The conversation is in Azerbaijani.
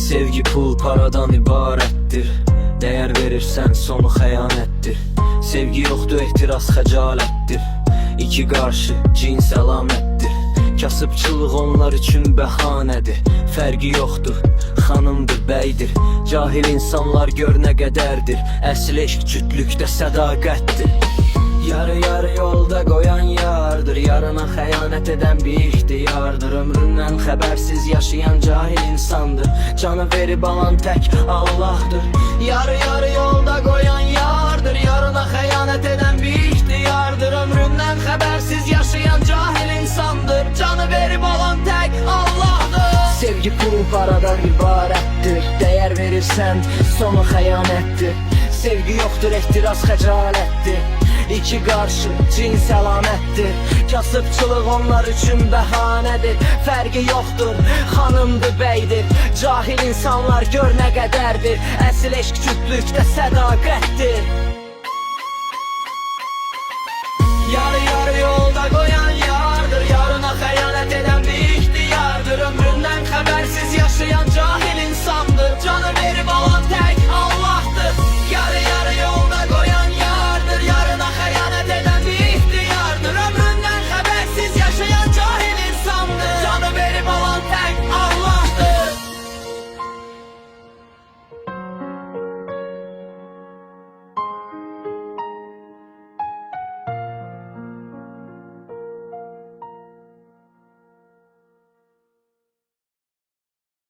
Sevgi pul paradan ibarətdir. Dəyər verirsən sonu xəyanətdir. Sevgi yoxdur ehtiras xəcalətdir. İki qarşı cins əlamətdir. Kasıbçılıq onlar üçün bəhanədir. Fərqi yoxdur, xanımdır, bəydir. Cahil insanlar gör nə qədərdir. Əsl eşq cütlükdə sədaqətdir. Yarı yolda qoyan yardır. Yarına xəyanət edən bir ixtiyardır. Ömründən xəbərsiz yaşayan cahil insandır. Canı verib alan tək Allahdır. Yarı yolda qoyan yardır. Yarına xəyanət edən bir ixtiyardır. Ömründən xəbərsiz yaşayan cahil insandır. Canı verib alan tək Allahdır. Sevgi pul paradan ibarətdir. Dəyər verirsən sonu xəyanətdir. Sevgi yoxdur ehtiras xəcalətdir. İki qarşı cins əlamətdir. Kasıbçılıq onlar üçün bəhanədir. Fərqi yoxdur, xanımdır, bəydir. Cahil insanlar gör nə qədərdir. Əsl eşq cütlükdə sədaqətdir.